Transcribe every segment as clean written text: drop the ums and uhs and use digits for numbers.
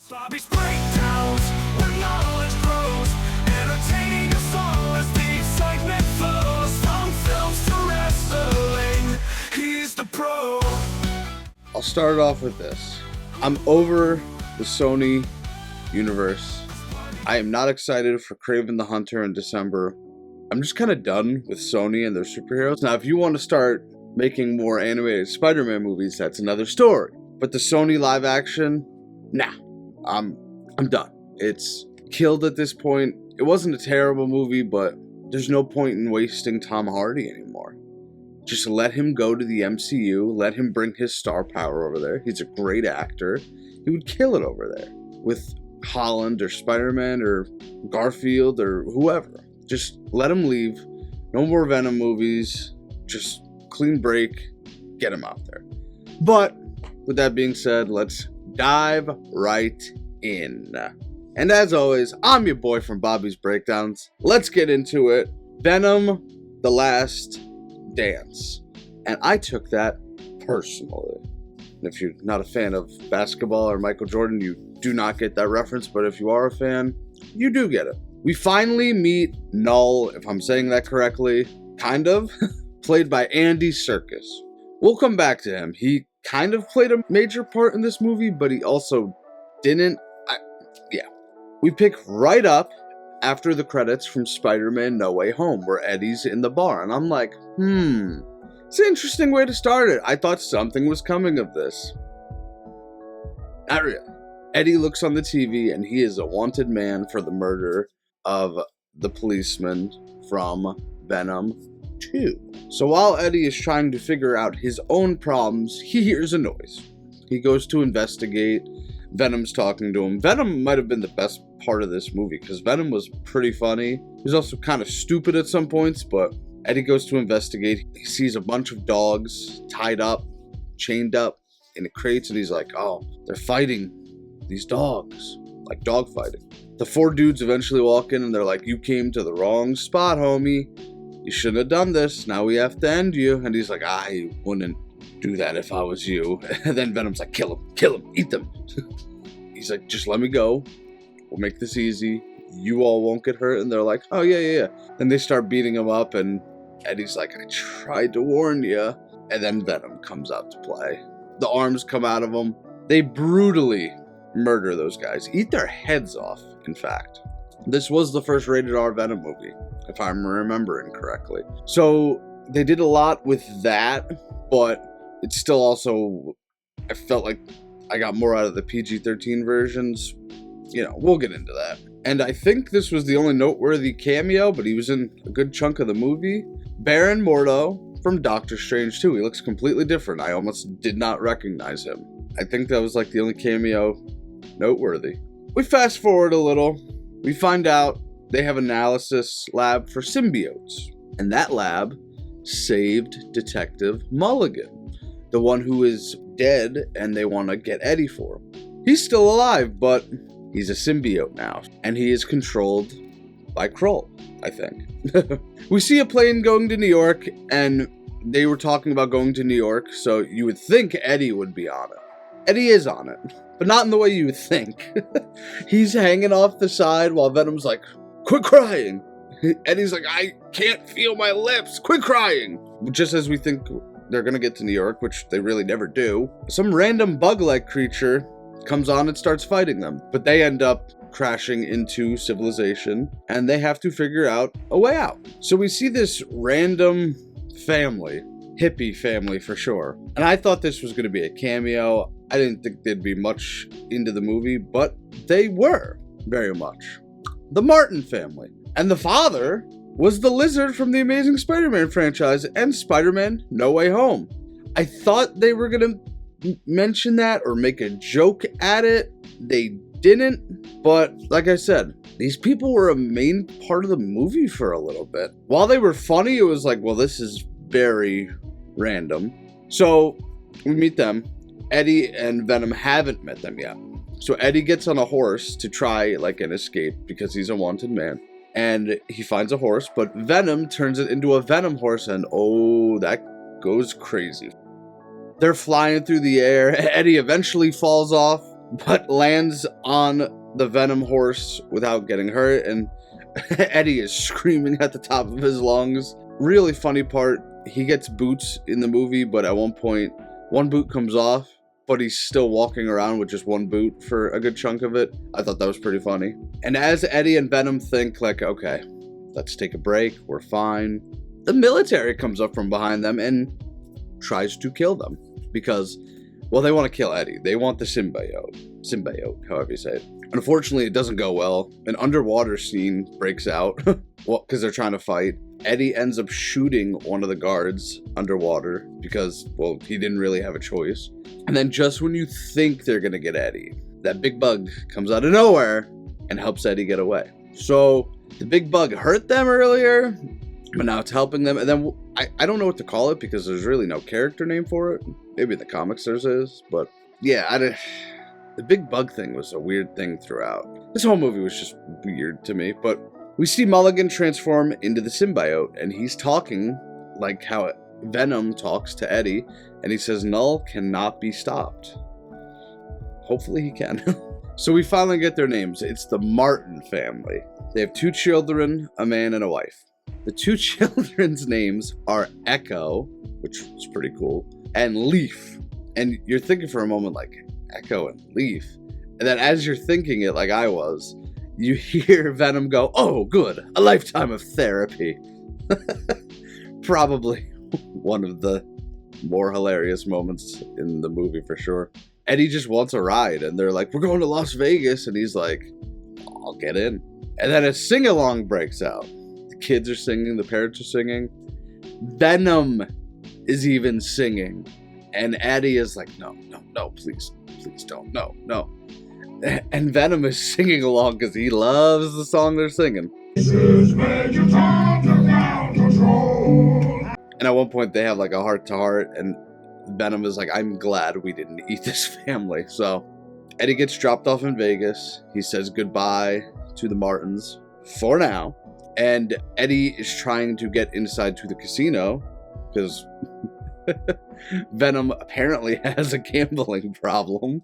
Bobby's breakdowns, where knowledge grows, entertaining us all as the excitement flows. From films to wrestling, he's the pro. I'll start off with this. I'm over the Sony universe. I am not excited for Kraven the Hunter in December. I'm just kind of done with Sony and their superheroes. Now, if you want to start making more animated Spider-Man movies, that's another story. But the Sony live action, nah. I'm done. It's killed at this point. It wasn't a terrible movie, but there's no point in wasting Tom Hardy anymore. Just let him go to the MCU. Let him bring his star power over there. He's a great actor. He would kill it over there with Holland or Spider-Man or Garfield or whoever. Just let him leave. No more Venom movies. Just clean break. Get him out there. But with that being said, let's dive right in. And as always, I'm your boy from Bobby's Breakdowns. Let's get into it. Venom, The Last Dance. And I took that personally. And if you're not a fan of basketball or Michael Jordan, you do not get that reference. But if you are a fan, you do get it. We finally meet Null, if I'm saying that correctly, kind of, played by Andy Serkis. We'll come back to him. He kind of played a major part in this movie, but he also didn't. We pick right up after the credits from Spider-Man No Way Home, where Eddie's in the bar, and I'm like, it's an interesting way to start it. I thought something was coming of this. Not really. Eddie looks on the TV, and he is a wanted man for the murder of the policeman from Venom 2. So while Eddie is trying to figure out his own problems, he hears a noise. He goes to investigate. Venom's talking to him. Venom might have been the best part of this movie because Venom was pretty funny. He was also kind of stupid at some points, but Eddie goes to investigate. He sees a bunch of dogs tied up, chained up in crates, and he's like, oh, they're fighting these dogs, like dog fighting. The 4 dudes eventually walk in and they're like, you came to the wrong spot, homie. You shouldn't have done this. Now we have to end you. And he's like, I wouldn't do that if I was you. And then Venom's like, kill him, eat them. He's like, just let me go. We'll make this easy. You all won't get hurt. And they're like, oh, yeah. Then they start beating him up. And Eddie's like, I tried to warn you. And then Venom comes out to play. The arms come out of him. They brutally murder those guys. Eat their heads off, in fact. This was the first rated R Venom movie, if I'm remembering correctly. So they did a lot with that, but it's still also, I felt like I got more out of the PG-13 versions. You know, we'll get into that. And I think this was the only noteworthy cameo, but he was in a good chunk of the movie. Baron Mordo from Doctor Strange 2. He looks completely different. I almost did not recognize him. I think that was like the only cameo noteworthy. We fast forward a little. We find out they have an analysis lab for symbiotes. And that lab saved Detective Mulligan, the one who is dead and they want to get Eddie for him. He's still alive, but he's a symbiote now. And he is controlled by Krull, I think. We see a plane going to New York, and they were talking about going to New York, so you would think Eddie would be on it. Eddie is on it, but not in the way you would think. He's hanging off the side while Venom's like, quit crying. Eddie's like, I can't feel my lips. Quit crying. Just as we think they're going to get to New York, which they really never do, some random bug-like creature comes on and starts fighting them. But they end up crashing into civilization, and they have to figure out a way out. So we see this random family, hippie family for sure. And I thought this was going to be a cameo. I didn't think they'd be much into the movie, but they were very much. The Martin family. And the father was the Lizard from the Amazing Spider-Man franchise and Spider-Man No Way Home. I thought they were going to mention that or make a joke at it. They didn't, but like I said, these people were a main part of the movie for a little bit. While they were funny, it was like, well, this is very random. So we meet them. Eddie and Venom haven't met them yet. So Eddie gets on a horse to try like an escape because he's a wanted man. And he finds a horse, but Venom turns it into a Venom horse, and oh, that goes crazy. They're flying through the air. Eddie eventually falls off. but lands on the Venom horse without getting hurt, and Eddie is screaming at the top of his lungs. Really funny part, he gets boots in the movie, but at one point, one boot comes off, but he's still walking around with just one boot for a good chunk of it. I thought that was pretty funny. And as Eddie and Venom think, like, okay, let's take a break, we're fine, the military comes up from behind them and tries to kill them. Because, well, they want to kill Eddie. They want the symbiote, however you say it. Unfortunately, it doesn't go well. An underwater scene breaks out, well, because they're trying to fight. Eddie ends up shooting one of the guards underwater because, well, he didn't really have a choice. And then just when you think they're gonna get Eddie, that big bug comes out of nowhere and helps Eddie get away. So the big bug hurt them earlier, but now it's helping them. And then I don't know what to call it because there's really no character name for it. Maybe in the comics there is, but yeah, the big bug thing was a weird thing throughout. This whole movie was just weird to me, but we see Mulligan transform into the symbiote, and he's talking like how Venom talks to Eddie, and he says Null cannot be stopped. Hopefully he can. So we finally get their names. It's the Martin family. They have 2 children, a man and a wife. The 2 children's names are Echo, which is pretty cool, and Leaf. And you're thinking for a moment like, Echo and Leaf? And then as you're thinking it like I was, you hear Venom go, oh good, a lifetime of therapy. Probably one of the more hilarious moments in the movie for sure. Eddie just wants a ride, and they're like, we're going to Las Vegas, and he's like, I'll get in. And then a sing-along breaks out. The kids are singing, the parents are singing. Venom is even singing. And Eddie is like, no, please don't, no. And Venom is singing along because he loves the song they're singing. And at one point they have like a heart-to-heart, and Venom is like, I'm glad we didn't eat this family. So Eddie gets dropped off in Vegas. He says goodbye to the Martins for now. And Eddie is trying to get inside to the casino because Venom apparently has a gambling problem.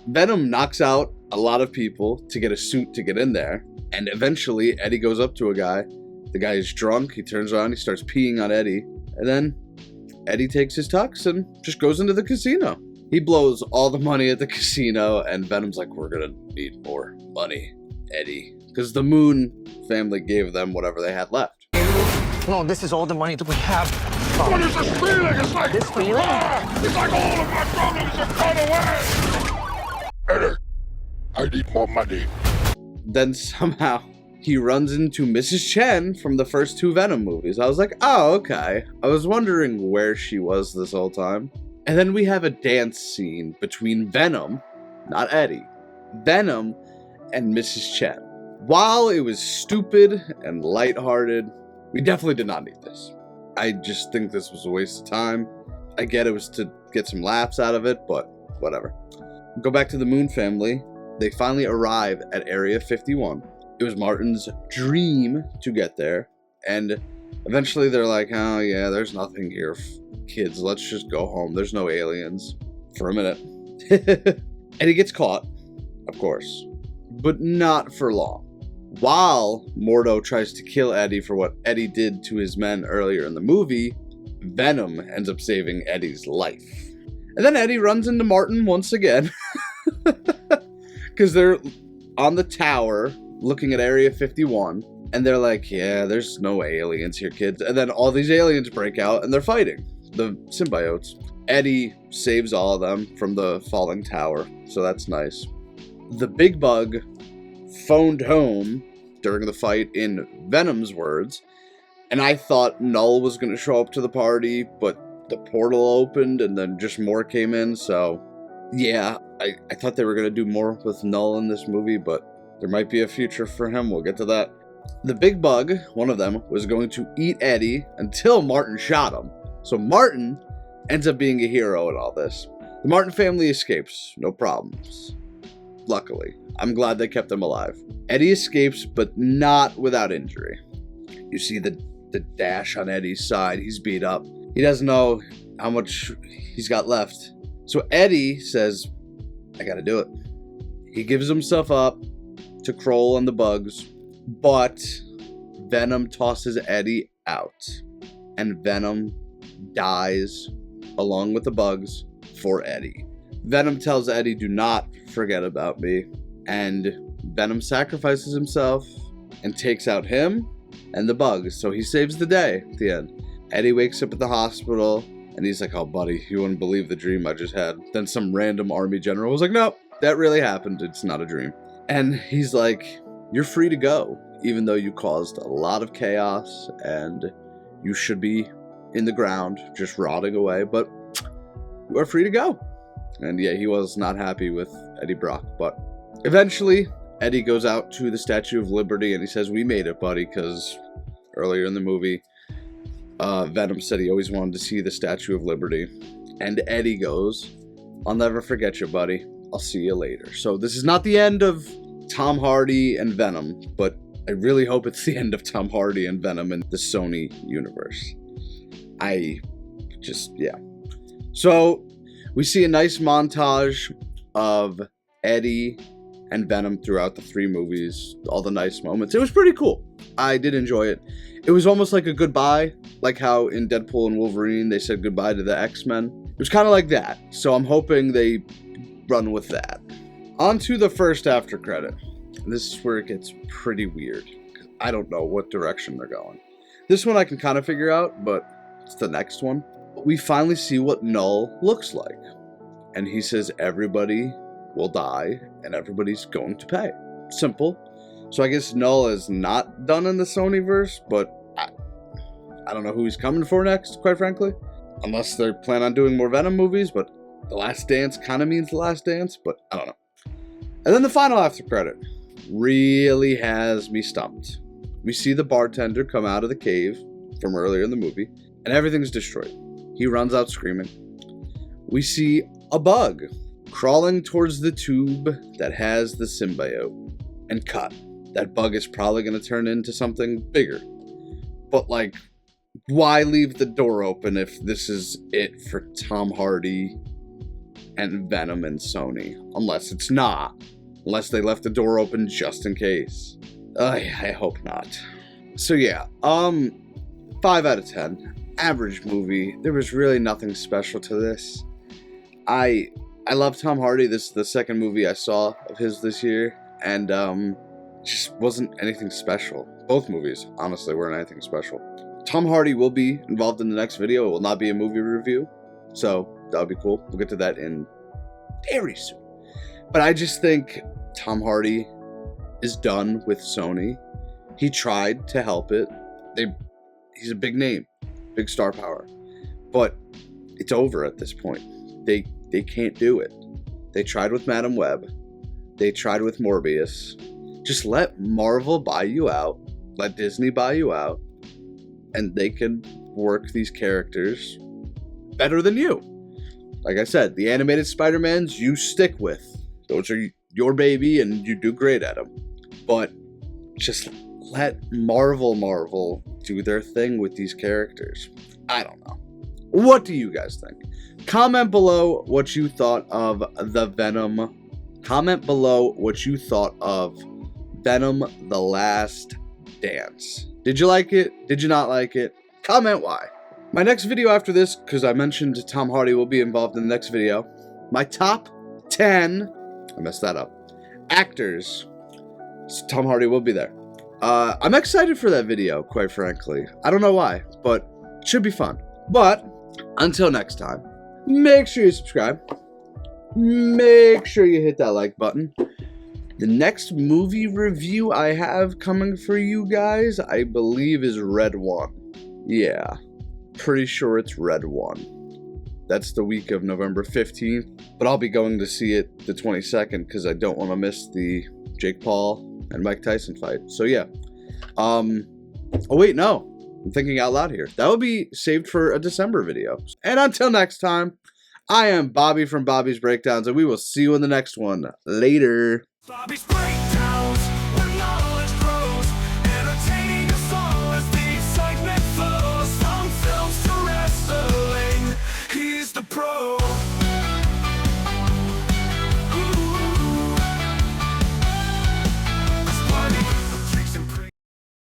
Venom knocks out a lot of people to get a suit to get in there. And eventually Eddie goes up to a guy. The guy is drunk. He turns around. He starts peeing on Eddie. And then Eddie takes his tux and just goes into the casino. He blows all the money at the casino, and Venom's like, we're gonna need more money, Eddie. Because the Moon family gave them whatever they had left. No, this is all the money that we have. What is this feeling? It's like This feeling? It's like all of my problems have gone away. Eddie, I need more money. Then somehow he runs into Mrs. Chen from the first 2 Venom movies. I was like, oh, okay. I was wondering where she was this whole time. And then we have a dance scene between Venom, not Eddie, Venom and Mrs. Chen. While it was stupid and lighthearted, we definitely did not need this. I just think this was a waste of time. I get it was to get some laughs out of it, but whatever. Go back to the Moon family. They finally arrive at Area 51. It was Martin's dream to get there, and eventually they're like, oh yeah, there's nothing here, kids, let's just go home, there's no aliens, for a minute. And he gets caught, of course, but not for long. While Mordo tries to kill Eddie for what Eddie did to his men earlier in the movie, Venom ends up saving Eddie's life. And then Eddie runs into Martin once again, because they're on the tower looking at Area 51, and they're like, yeah, there's no aliens here, kids. And then all these aliens break out, and they're fighting the symbiotes. Eddie saves all of them from the falling tower, so that's nice. The big bug phoned home during the fight in Venom's words, and I thought Null was going to show up to the party, but the portal opened, and then just more came in, so yeah, I thought they were going to do more with Null in this movie, but there might be a future for him. We'll get to that. The big bug, one of them, was going to eat Eddie until Martin shot him. So Martin ends up being a hero in all this. The Martin family escapes. No problems. Luckily. I'm glad they kept him alive. Eddie escapes, but not without injury. You see the dash on Eddie's side. He's beat up. He doesn't know how much he's got left. So Eddie says, I gotta do it. He gives himself up to Kroll and the bugs, but Venom tosses Eddie out, and Venom dies along with the bugs for Eddie. Venom tells Eddie, do not forget about me, and Venom sacrifices himself and takes out him and the bugs, so he saves the day at the end. Eddie wakes up at the hospital, and he's like, oh buddy, you wouldn't believe the dream I just had. Then some random army general was like, no, that really happened, it's not a dream. And he's like, you're free to go, even though you caused a lot of chaos, and you should be in the ground, just rotting away, but you are free to go. And yeah, he was not happy with Eddie Brock, but eventually Eddie goes out to the Statue of Liberty and he says, we made it, buddy, because earlier in the movie, Venom said he always wanted to see the Statue of Liberty. And Eddie goes, I'll never forget you, buddy. I'll see you later. So this is not the end of Tom Hardy and Venom, but I really hope it's the end of Tom Hardy and Venom in the Sony universe. Yeah. So we see a nice montage of Eddie and Venom throughout the 3 movies, all the nice moments. It was pretty cool. I did enjoy it. It was almost like a goodbye, like how in Deadpool and Wolverine they said goodbye to the X-Men. It was kind of like that, so I'm hoping they run with that. On to the first after credit. This is where it gets pretty weird. I don't know what direction they're going. This one I can kind of figure out, but it's the next one. We finally see what Null looks like. And he says everybody will die and everybody's going to pay. Simple. So I guess Null is not done in the Sonyverse, but I don't know who he's coming for next, quite frankly. Unless they plan on doing more Venom movies, but The Last Dance kind of means The Last Dance, but I don't know. And then the final after credit really has me stumped. We see the bartender come out of the cave from earlier in the movie, and everything's destroyed. He runs out screaming. We see a bug crawling towards the tube that has the symbiote, and cut. That bug is probably going to turn into something bigger. But like, why leave the door open if this is it for Tom Hardy and Venom and Sony? Unless it's not. Unless they left the door open just in case. I hope not. So yeah, 5 out of 10. Average movie. There was really nothing special to this. I love Tom Hardy. This is the second movie I saw of his this year, and just wasn't anything special. Both movies, honestly, weren't anything special. Tom Hardy will be involved in the next video. It will not be a movie review, so that would be cool. We'll get to that in very soon. But I just think Tom Hardy is done with Sony. He tried to help it. He's a big name, big star power, but it's over at this point. They can't do it. They tried with Madam Web. They tried with Morbius. Just let Marvel buy you out. Let Disney buy you out. And they can work these characters better than you. Like I said, the animated Spider-Mans you stick with. Those are your baby and you do great at them. But just let Marvel do their thing with these characters. I don't know. What do you guys think? Comment below what you thought of the Venom. Comment below what you thought of Venom: The Last Dance. Did you like it? Did you not like it? Comment why. My next video after this, because I mentioned Tom Hardy will be involved in the next video, my top 10, I messed that up, actors, so Tom Hardy will be there. I'm excited for that video, quite frankly. I don't know why, but it should be fun. But until next time, make sure you subscribe. Make sure you hit that like button. The next movie review I have coming for you guys, I believe, is Red One. Yeah, pretty sure it's Red One. That's the week of November 15th, but I'll be going to see it the 22nd because I don't want to miss the Jake Paul and Mike Tyson fight. So yeah. Oh wait, no. I'm thinking out loud here. That will be saved for a December video. And until next time, I am Bobby from Bobby's Breakdowns, and we will see you in the next one. Later. Bobby's Breakdown.